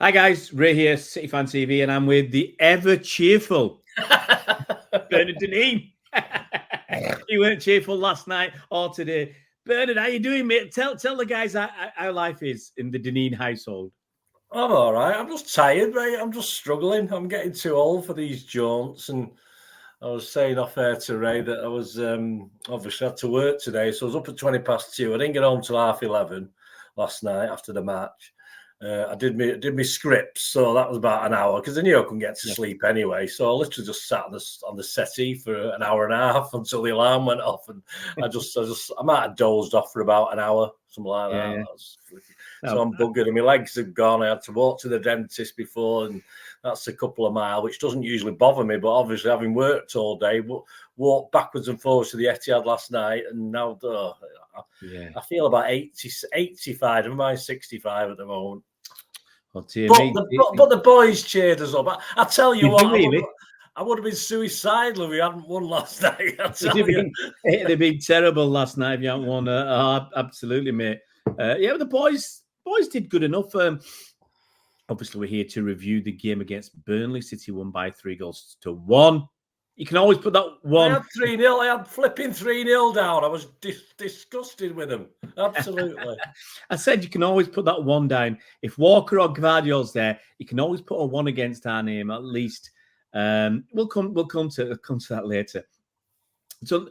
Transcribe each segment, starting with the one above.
Hi guys, Ray here, City Fan TV, and I'm with the ever cheerful Bernard Deneen. You weren't cheerful last night or today. Bernard, how you doing, mate? Tell the guys how life is in the Deneen household. I'm all right. I'm just tired, mate. I'm just struggling. I'm getting too old for these jaunts. And I was saying off air to Ray that I was obviously had to work today, so I was up at 2:20. I didn't get home till 11:30 last night after the match. I did my scripts, so that was about an hour because I knew I couldn't get to sleep anyway. So I literally just sat on the settee for an hour and a half until the alarm went off, and I might have dozed off for about an hour, something like that. Yeah. So I'm buggered, and my legs have gone. I had to walk to the dentist before, and that's a couple of miles, which doesn't usually bother me. But obviously, having worked all day, walked backwards and forwards to the Etihad last night, and now I feel about 85. I'm about 65 at the moment. Well, but the boys cheered us up. I tell you what, really? I would have been suicidal if we hadn't won last night. It'd have been terrible last night if you hadn't won. Absolutely, mate. The boys did good enough. Obviously, we're here to review the game against Burnley. City won by 3-1. You can always put that one. I had 3-0. I had flipping 3-0 down. I was disgusted with them. Absolutely. I said you can always put that one down. If Walker or Gvardiol's there, you can always put a one against our name at least. We'll come to that later. So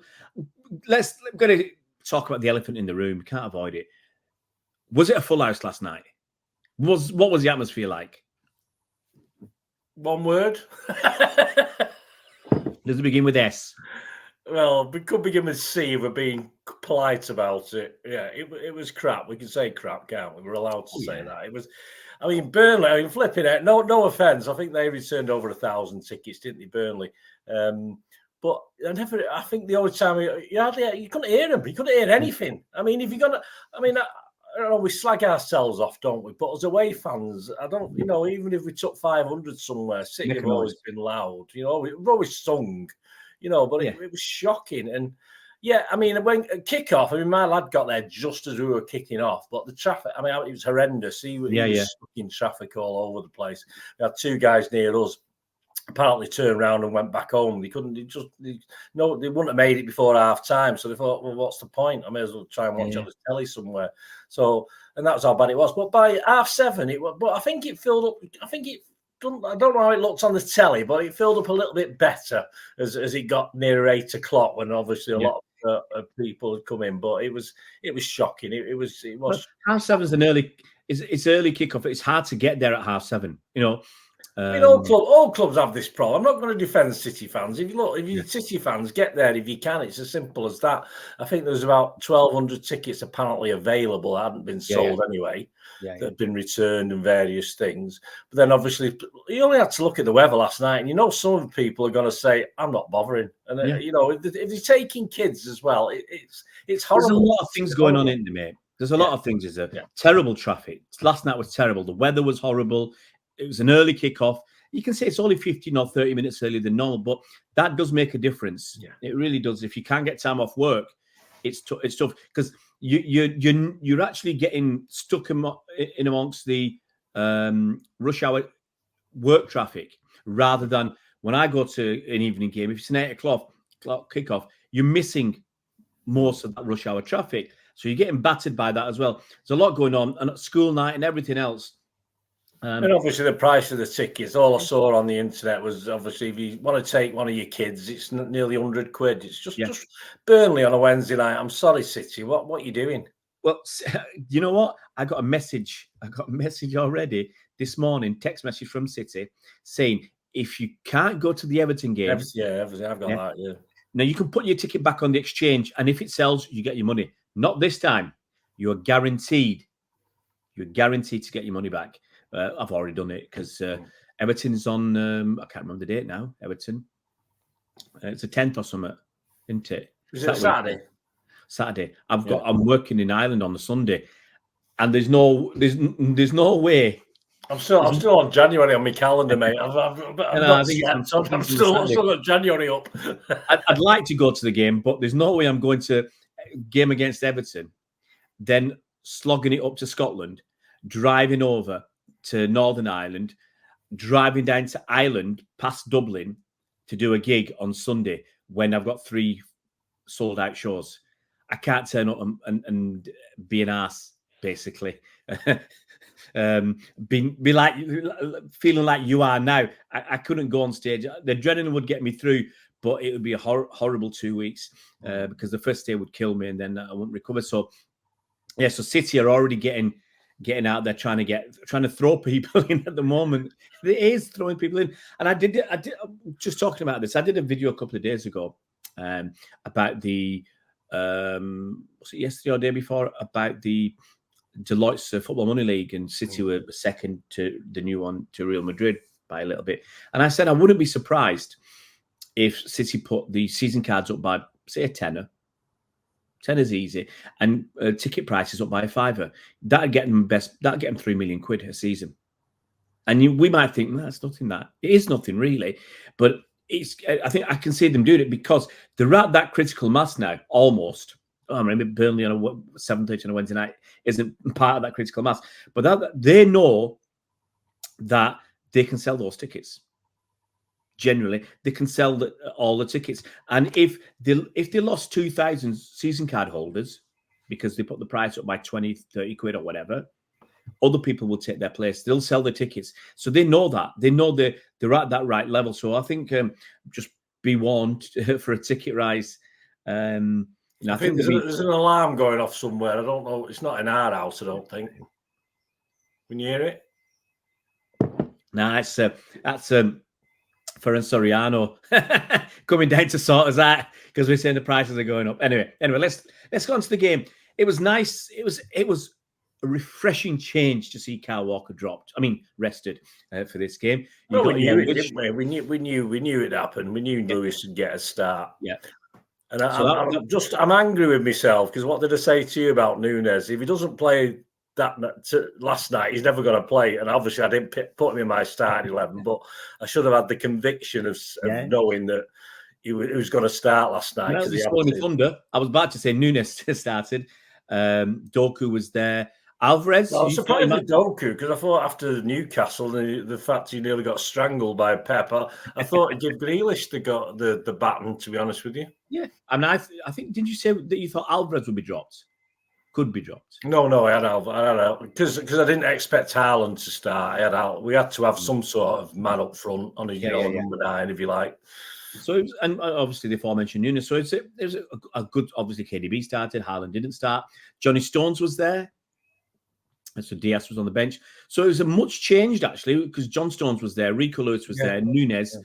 we're going to talk about the elephant in the room. We can't avoid it. Was it a full house last night? What was the atmosphere like? One word. Does it begin with S? Well, we could begin with C if we're being polite about it. Yeah, it was crap. We can say crap, can't we? We're allowed to say that. It was, Burnley, flipping it. No offense. I think they returned over 1,000 tickets, didn't they, Burnley? But I think the only time you couldn't hear them. You couldn't hear anything. I mean, I don't know, we slag ourselves off, don't we? But as away fans, even if we took 500 somewhere, City have always been loud. We've always sung, but it was shocking. And when kickoff, my lad got there just as we were kicking off, but the traffic, it was horrendous. He was stuck in traffic all over the place. We had two guys near us apparently turned around and went back home. They wouldn't have made it before half time. So they thought, well, what's the point? I may as well try and watch on the telly somewhere. So, and that was how bad it was. But by 7:30, I think it filled up. I don't know how it looked on the telly, but it filled up a little bit better as it got near 8 o'clock when obviously a lot of people had come in. But it was shocking. It was. Well, 7:30 it's early kickoff. It's hard to get there at 7:30. All clubs have this problem. I'm not going to defend City fans. If you're City fans, get there if you can. It's as simple as that. I think there's about 1,200 tickets apparently available. That hadn't been sold anyway. That had been returned and various things. But then obviously, you only had to look at the weather last night, and some of the people are going to say, "I'm not bothering." And if you're taking kids as well, it's horrible. There's a lot of things going on in there, mate. There's a lot of things. There's terrible traffic. Last night was terrible. The weather was horrible. It was an early kickoff. You can say it's only 15 or 30 minutes earlier than normal, but that does make a difference. Yeah. It really does. If you can't get time off work, it's tough because you're actually getting stuck in amongst the rush hour work traffic rather than when I go to an evening game. If it's an 8 o'clock kickoff, you're missing most of that rush hour traffic, so you're getting battered by that as well. There's a lot going on, and school night and everything else. And obviously the price of the tickets, all I saw on the internet was obviously if you want to take one of your kids, it's nearly £100. It's just Burnley on a Wednesday night. I'm sorry, City. What are you doing? Well, you know what? I got a message already this morning, text message from City saying if you can't go to the Everton game, Everton, I've got that. Yeah. Now you can put your ticket back on the exchange, and if it sells, you get your money. Not this time. You're guaranteed to get your money back. I've already done it because Everton's on. I can't remember the date now. Everton. It's the 10th or something, isn't it? Is it Saturday? Saturday. I'm working in Ireland on the Sunday, and there's no way. I'm still on January on my calendar, mate. I'm still got January up. I'd like to go to the game, but there's no way I'm going to game against Everton, then slogging it up to Scotland, driving over, to Northern Ireland, driving down to Ireland past Dublin to do a gig on Sunday when I've got 3 sold out shows. I can't turn up and be an ass, basically. Be like feeling like you are now. I couldn't go on stage. The adrenaline would get me through, but it would be a horrible 2 weeks because the first day would kill me and then I wouldn't recover. So yeah, so City are already getting out there trying to throw people in at the moment. It is throwing people in, and I did just talking about this. I did a video a couple of days ago about the was it yesterday or day before about the Deloitte's Football Money League, and City were second to the new one, to Real Madrid by a little bit. And I said I wouldn't be surprised if City put the season cards up by, say, a tenner. 10 is easy, and ticket prices up by a £5. That'd get them 3 million quid a season. And we might think, that's nothing. That it is nothing really, but I think I can see them doing it because they're at that critical mass now, almost. I remember Burnley on a 7:30 on a Wednesday night isn't part of that critical mass, but they know that they can sell those tickets. Generally, they can sell all the tickets, and if they lost 2,000 season card holders because they put the price up by 20, 30 quid or whatever, other people will take their place. They'll sell the tickets, so they know that. They know they're at that right level. So I think just be warned for a ticket rise. I think there's an alarm going off somewhere. I don't know. It's not in our house, I don't think. Can you hear it? No, that's Ferran Soriano coming down to sort us out because we're saying the prices are going up. Anyway, let's go on to the game. It was nice. It was a refreshing change to see Kyle Walker rested for this game. We knew it, didn't we? We knew it happened. We knew Lewis would get a start. Yeah. And I'm angry with myself because what did I say to you about Nunes? If he doesn't play last night, he's never going to play. And obviously, I didn't put him in my starting 11, but I should have had the conviction of knowing that he was going to start last night. Well, he's scoring thunder. I was about to say Nunes started. Doku was there. Alvarez. Well, I was surprised with Doku because I thought after Newcastle, the fact he nearly got strangled by Pep, I thought he'd give Grealish the baton, to be honest with you. Yeah. I think, did you say that you thought Alvarez would be dropped? Could be dropped. No, I had Alvarez because I didn't expect Haaland to start. We had to have some sort of man up front on number 9, if you like. So and obviously the aforementioned Nunes. So it was a good. Obviously, KDB started. Haaland didn't start. Johnny Stones was there. And so Diaz was on the bench. So it was a much changed actually because John Stones was there, Rico Lewis was there, Nunes,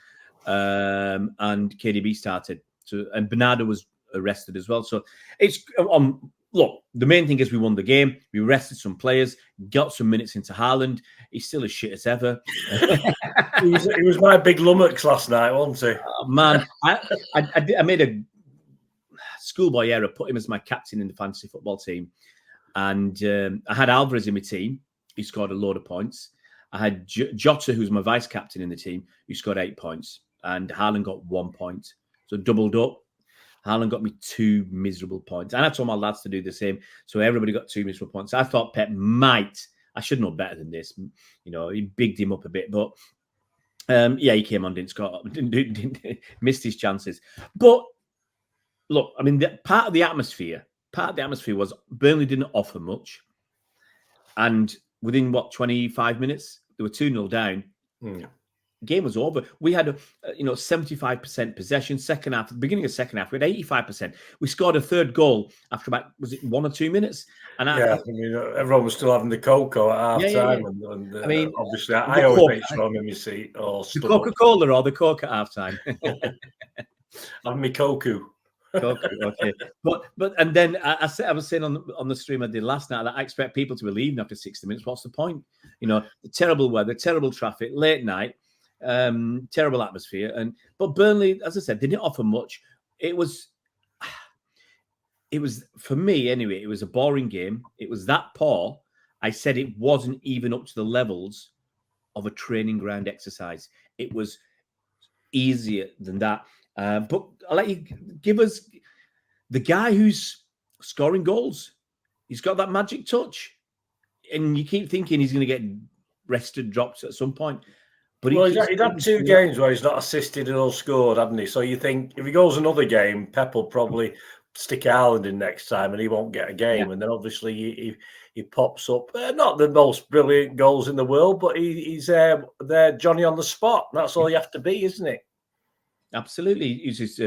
and KDB started. So and Bernardo was arrested as well. So it's look, the main thing is we won the game. We rested some players, got some minutes into Haaland. He's still as shit as ever. he was my big lummox last night, wasn't he? Man, I made a schoolboy error, put him as my captain in the fantasy football team. And I had Alvarez in my team. He scored a load of points. I had Jota, who's my vice captain in the team, who scored 8 points. And Haaland got 1 point. So doubled up. Haaland got me 2 miserable points. And I told my lads to do the same. So everybody got 2 miserable points. I thought Pep I should know better than this. He bigged him up a bit. But he came on, didn't score, missed his chances. But look, part of the atmosphere was Burnley didn't offer much. And within, 25 minutes, they were 2-0 down. Game was over. We had 75% possession. Second half, beginning of second half, we had 85%. We scored a third goal after about, was it 1 or 2 minutes? And everyone was still having the cocoa at half time. And obviously, I always make sure I'm in my seat. The Coca-Cola or the Coke at half time? Having my cocoa. Okay, but and then I was saying on the stream I did last night that I expect people to be leaving after 60 minutes. What's the point? The terrible weather, terrible traffic, late night, terrible atmosphere, but Burnley, as I said, they didn't offer much. It was for me anyway. It was a boring game. It was that poor. I said it wasn't even up to the levels of a training ground exercise. It was easier than that. But I'll let you give us the guy who's scoring goals. He's got that magic touch. And you keep thinking he's going to get rested, dropped at some point. But he'd had 2 games where he's not assisted or scored, hadn't he? So you think if he goes another game, Pep will probably stick Haaland in next time and he won't get a game. Yeah. And then obviously he pops up. Not the most brilliant goals in the world, but he's there Johnny on the spot. That's all you have to be, isn't it? Absolutely. He's just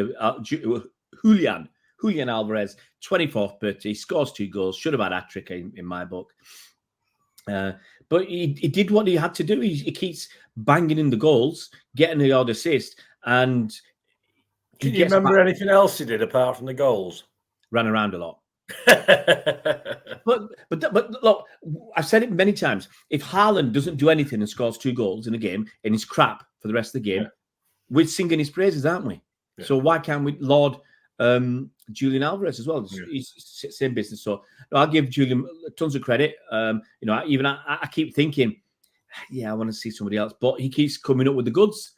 Julian Alvarez, 24th birthday, scores 2 goals, should have had a hat-trick in my book. But he did what he had to do. He keeps banging in the goals, getting the odd assist, and can you remember anything else he did apart from the goals? Ran around a lot. but look, I've said it many times. If Haaland doesn't do anything and scores 2 goals in a game and he's crap for the rest of the game, we're singing his praises, aren't we? Yeah. So why can't we laud Julian Alvarez as well? Yeah. He's same business. So I'll give Julian tons of credit. I keep thinking, I want to see somebody else, but he keeps coming up with the goods.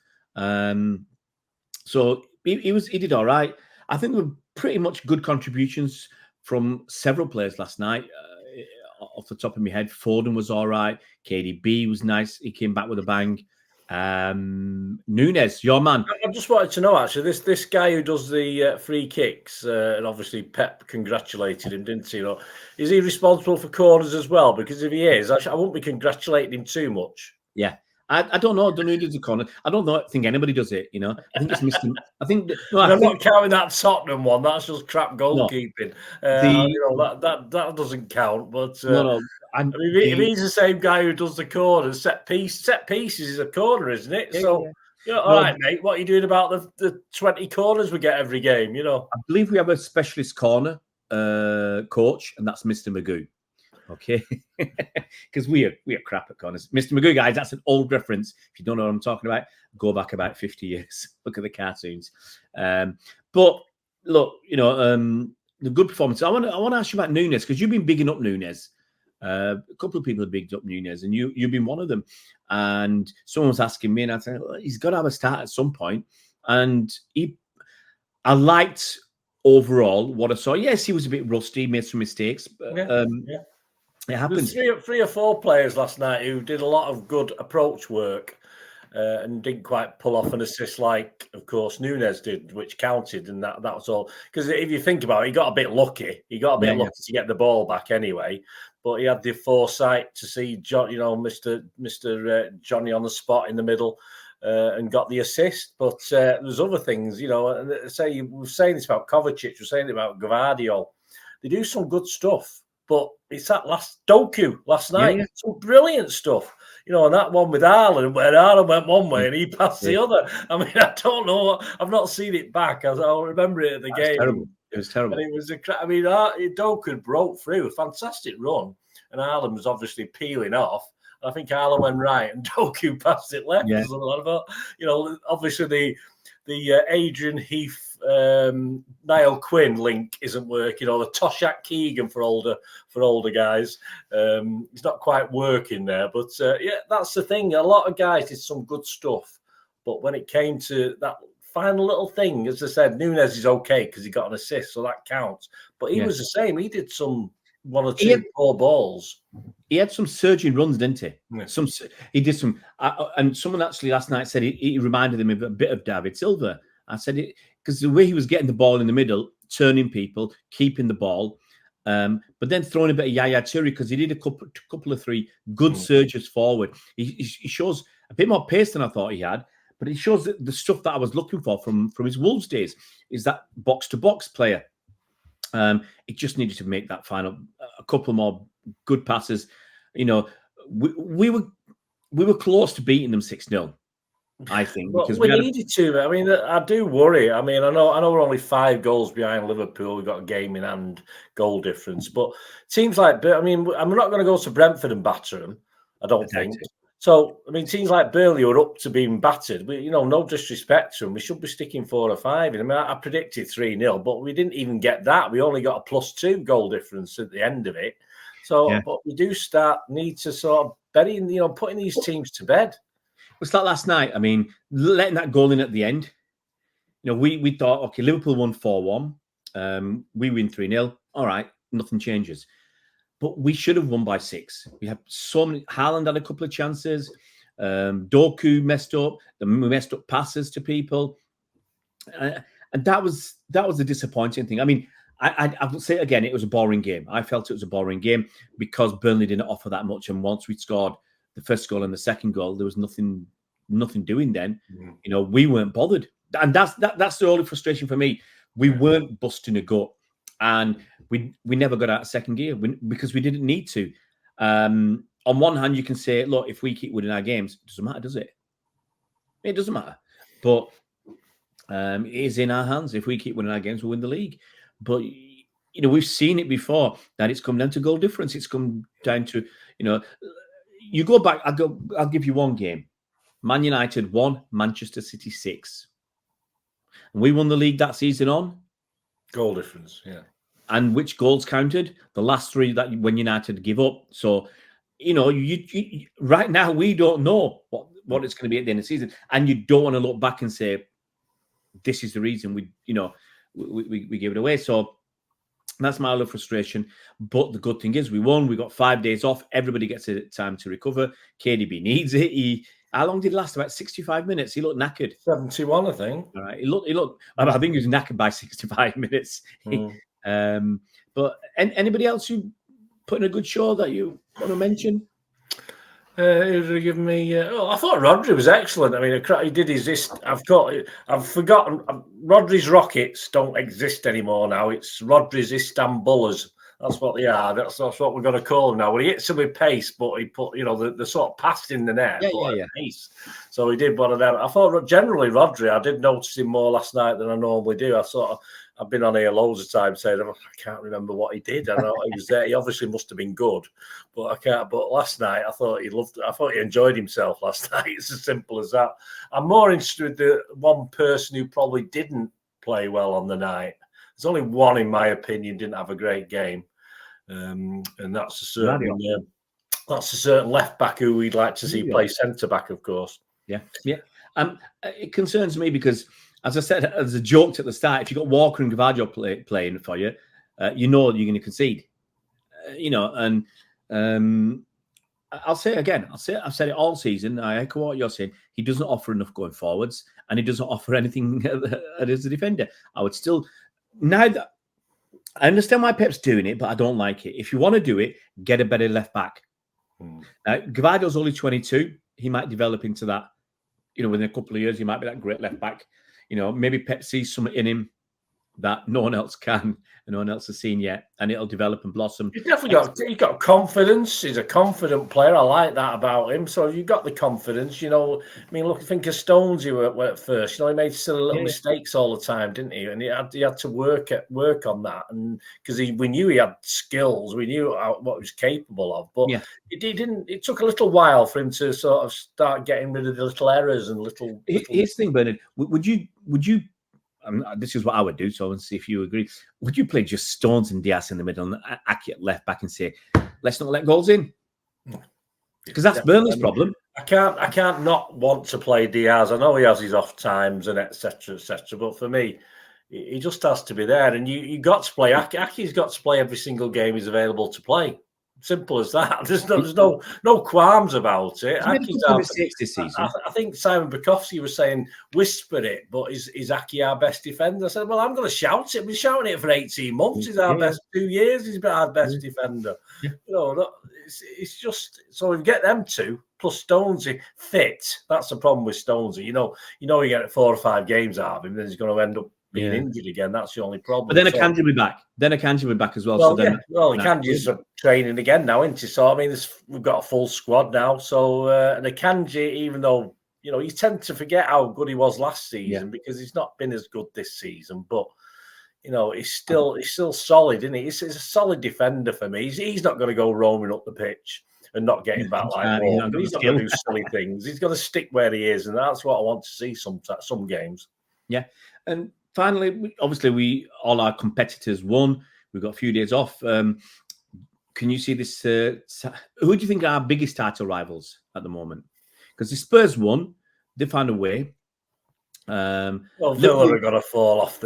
So he did all right. I think there were pretty much good contributions from several players last night. Off the top of my head, Foden was all right. KDB was nice. He came back with a bang. Nunes, your man. I just wanted to know, actually, this guy who does the free kicks, and obviously Pep congratulated him, didn't he? You know, is he responsible for corners as well? Because if he is, I won't be congratulating him too much. Yeah. I don't know. I don't know who does the corner. I don't think anybody does it. You know, I think it's missed. I'm not counting that Tottenham one. That's just crap goalkeeping. That doesn't count. But I mean, if he's the same guy who does the corners, set pieces is a corner, isn't it? Yeah, all right, mate. What are you doing about the 20 corners we get every game? You know, I believe we have a specialist corner coach, and that's Mr. Magoo. Okay, because we are crap at corners. Mr. Magoo, guys, that's an old reference. If you don't know what I'm talking about, go back about 50 years. Look at the cartoons. But look, the good performance. I want to ask you about Nunes, because you've been bigging up Nunes. A couple of people have bigged up Nunes, and you've been one of them. And someone was asking me, and I said, well, he's got to have a start at some point. And I liked overall what I saw. Yes, he was a bit rusty, made some mistakes. But, it happens. There's 3 or 4 players last night who did a lot of good approach work and didn't quite pull off an assist like, of course, Nunes did, which counted, and that was all. Because if you think about it, he got a bit lucky. He got a bit lucky to get the ball back anyway, but he had the foresight to see Mr. Johnny on the spot in the middle and got the assist. But there's other things, and we're saying this about Kovacic, we're saying it about Gvardiol. They do some good stuff. But it's that last Doku last night. Yeah. Some brilliant stuff. And that one with Haaland, where Haaland went one way and he passed the other. I mean, I don't know. I've not seen it back. I'll remember it at the game. Terrible. It was terrible. And it was Doku broke through. A fantastic run. And Haaland was obviously peeling off. I think Haaland went right and Doku passed it left. Yeah. Obviously the Adrian Heath Niall Quinn link isn't working, or the Toshak Keegan for older guys. It's not quite working there, but that's the thing. A lot of guys did some good stuff, but when it came to that final little thing, as I said, Nunes is okay because he got an assist, so that counts. But he was the same. He did some 1 or 2 poor balls. He had some surging runs, didn't he? Yeah. He did some, and someone actually last night said he reminded him of a bit of David Silva. I said it because the way he was getting the ball in the middle, turning people, keeping the ball, but then throwing a bit of Yaya Toure, because he did a couple of 3 good surges forward. He shows a bit more pace than I thought he had, but he shows the stuff that I was looking for from his Wolves days. Is that box to box player? It just needed to make that final a couple more good passes. We were close to beating them 6-0. I think because we needed to. I mean, I do worry. I mean, I know we're only 5 goals behind Liverpool. We've got a game in hand, goal difference. But teams like, I mean, I'm not going to go to Brentford and batter them. I don't think. So, I mean, teams like Burnley are up to being battered. No disrespect to them. We should be sticking 4 or 5. I mean, I predicted 3-0, but we didn't even get that. We only got a +2 goal difference at the end of it. So, but we do need to sort of putting these teams to bed. It's like last night. I mean, letting that goal in at the end. We thought, okay, Liverpool won 4-1. We win 3-0. All right, nothing changes. but we should have won by 6. We had so many. Haaland had a couple of chances. Doku messed up. We messed up passes to people, and that was the disappointing thing. I mean, I would say again, it was a boring game. I felt it was a boring game because Burnley didn't offer that much, and once we scored the first goal and the second goal, there was nothing doing. Then, we weren't bothered, and that's the only frustration for me. We weren't busting a gut, and we never got out of second gear because we didn't need to. On one hand, you can say, look, if we keep winning our games, it doesn't matter, does it? It doesn't matter. But it is in our hands. If we keep winning our games, we'll win the league. But, we've seen it before that it's come down to goal difference. It's come down to, you go back, I'll give you one game. Man United 1, Manchester City 6. And we won the league that season on goal difference, yeah. And which goals counted? The last 3 that when United give up. So, you right now we don't know what it's going to be at the end of the season, and you don't want to look back and say this is the reason we gave it away. So that's my little frustration. But the good thing is we won. We got 5 days off. Everybody gets a time to recover. KDB needs it. How long did it last? About 65 minutes. He looked knackered. 71, I think. All right. He looked. I think he was knackered by 65 minutes. But anybody else who put in a good show that you want to mention? Give me. I thought Rodri was excellent. I mean, he did his. I've forgotten. Rodri's Rockets don't exist anymore now. It's Rodri's Istanbulas. That's what they are. That's what we're going to call them now. Well, he hits them with pace, but he put, the sort of pass in the net. Yeah. Pace. So he did one of them. I thought generally Rodri, I did notice him more last night than I normally do. I've been on here loads of times saying I can't remember what he did. I know he was there. He obviously must have been good, but I can't. But last night I thought he enjoyed himself last night. It's as simple as that. I'm more interested in the one person who probably didn't play well on the night. There's only one, in my opinion, didn't have a great game, and that's a certain left back who we'd like to see play centre back, of course. Yeah. It concerns me because, as I said, as a joke at the start, if you've got Walker and Gavaggio playing for you, you're going to concede. And I'll say it again. I've said it all season. I echo what you're saying. He doesn't offer enough going forwards, and he doesn't offer anything as a defender. I would still. Now that I understand why Pep's doing it, but I don't like it. If you want to do it, get a better left back. Gavaggio's only 22. He might develop into that. Within a couple of years, he might be that great left back. Maybe Pep sees something in him that no one else can and no one else has seen yet, and it'll develop and blossom. He's got confidence. He's a confident player. I like that about him. So you've got the confidence. Think of Stones who were at first. He made silly little mistakes all the time, didn't he? And he had to work on that, and because we knew he had skills, we knew what he was capable of. But he didn't. It took a little while for him to sort of start getting rid of the little errors and little. Here's the thing, Bernard. Would you? This is what I would do, so I want to see if you agree. Would you play just Stones and Diaz in the middle and Aki at left back and say, let's not let goals in? Because that's Burnley's problem. I can't not want to play Diaz. I know he has his off times and etc. But for me, he just has to be there. And you got to play. Aki's got to play every single game he's available to play. Simple as that. There's no qualms about it. I think Simon Bukowski was saying, whisper it, but is Aki our best defender? I said, well, I'm going to shout it. We've been shouting it for 18 months. He's our best 2 years. He's been our best defender. It's just, so we get them two, plus Stonesy fit. That's the problem with Stonesy. You get 4 or 5 games out of him, then he's going to end up being injured again. That's the only problem. But then Akanji will be back. Akanji will be back as well. Akanji's training again now, isn't he? So, I mean, we've got a full squad now. So, and Akanji, even though, you tend to forget how good he was last season because he's not been as good this season. But, he's still solid, isn't he? He's a solid defender for me. He's not going to go roaming up the pitch and not getting back like Morgan. He's not going to do silly things. He's going to stick where he is. And that's what I want to see some games. Yeah. And finally, obviously, all our competitors won. We've got a few days off. Can you see this? Who do you think are our biggest title rivals at the moment? Because the Spurs won. They found a way. Well, Villa are going to fall off,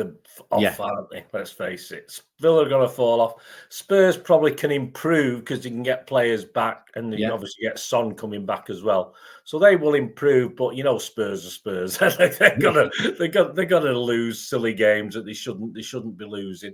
aren't they? Let's face it. Villa are going to fall off. Spurs probably can improve because they can get players back, and they can obviously get Son coming back as well. So they will improve. But Spurs are Spurs. they're gonna lose silly games that they shouldn't be losing.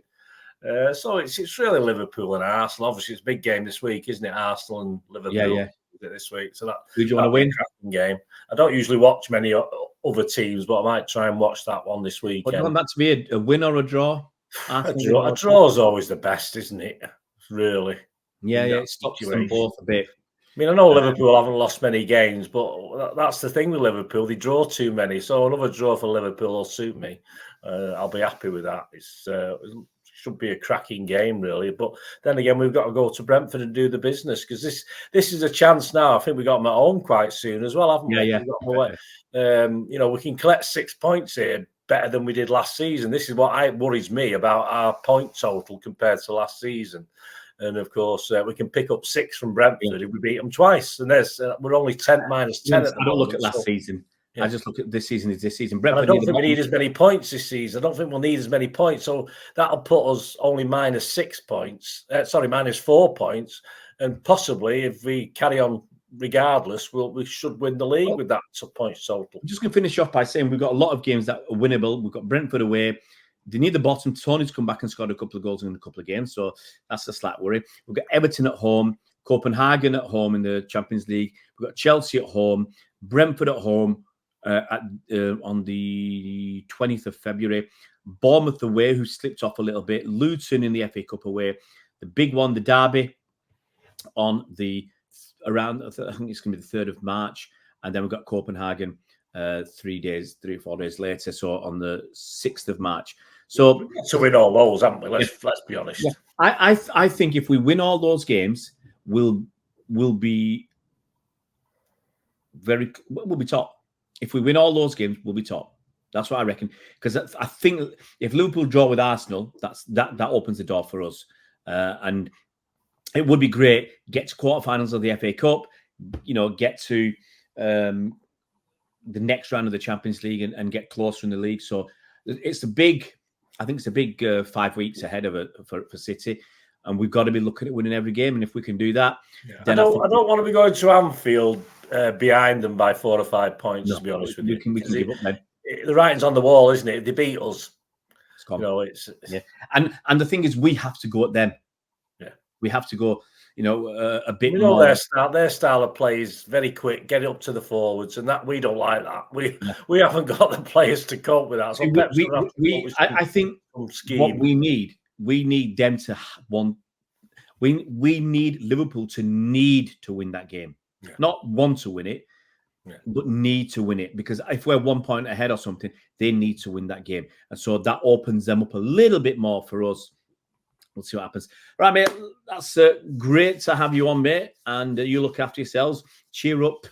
So it's really Liverpool and Arsenal. Obviously, it's a big game this week, isn't it? Arsenal and Liverpool this week. So who do you want to win? Game. I don't usually watch many other teams, but I might try and watch that one this week. What do you want that to be? A win or a draw? A draw is always the best, isn't it? Really. Yeah, it stops them both a bit. I mean, I know Liverpool haven't lost many games, but that's the thing with Liverpool. They draw too many. So another draw for Liverpool will suit me. I'll be happy with that. It should be a cracking game, really. But then again, we've got to go to Brentford and do the business because this is a chance now. I think we got them at home quite soon as well, haven't we? Yeah. We can collect 6 points here better than we did last season. This is what worries me about our point total compared to last season. And of course, we can pick up 6 from Brentford if we beat them twice. And we're only 10 minus 10. I don't look at last season. Yeah. I just look at this season. Brentford, I don't think we need as many points this season. I don't think we'll need as many points. So that'll put us only minus 6 points. Minus 4 points. And possibly, if we carry on regardless, we should win the league with that points total. I'm just going to finish off by saying we've got a lot of games that are winnable. We've got Brentford away. They need the bottom. Tony's come back and scored a couple of goals in a couple of games. So that's a slight worry. We've got Everton at home. Copenhagen at home in the Champions League. We've got Chelsea at home. Brentford at home. On the 20th of February, Bournemouth away, who slipped off a little bit. Luton in the FA Cup away. The big one, the derby, on I think it's going to be the 3rd of March, and then we've got Copenhagen 3 or 4 days later. So on the 6th of March. So win all those, haven't we? Let's be honest. Yeah. I think if we win all those games, we'll be top. If we win all those games, we'll be top. That's what I reckon. Because I think if Liverpool draw with Arsenal, that opens the door for us. And it would be great. Get to quarterfinals of the FA Cup. Get to the next round of the Champions League and get closer in the league. So it's a big 5 weeks ahead of it for City. And we've got to be looking at winning every game. And if we can do that, then I don't want to be going to Anfield behind them by 4 or 5 points, to be honest with you. We can give up then. The writing's on the wall, isn't it? If they beat us, it's gone. And the thing is, we have to go at them. Yeah, we have to go. A bit. More. Their style of play is very quick. Get it up to the forwards, and that we don't like that. We haven't got the players to cope with that. So I think what we need them to want. We need Liverpool to need to win that game. Not want to win it, but need to win it. Because if we're 1 point ahead or something, they need to win that game. And so that opens them up a little bit more for us. We'll see what happens. Right, mate, that's great to have you on, mate. And you look after yourselves. Cheer up.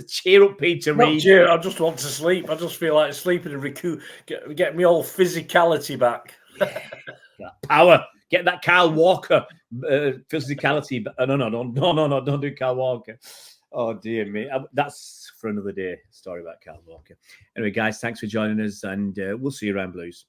Cheer up, Peter Reid. I just want to sleep. I just feel like sleeping and get me old physicality back. Power. Get that Kyle Walker physicality. No, don't do Kyle Walker. Oh, dear me. That's for another day, story about Kyle Walker. Anyway, guys, thanks for joining us, and we'll see you around Blues.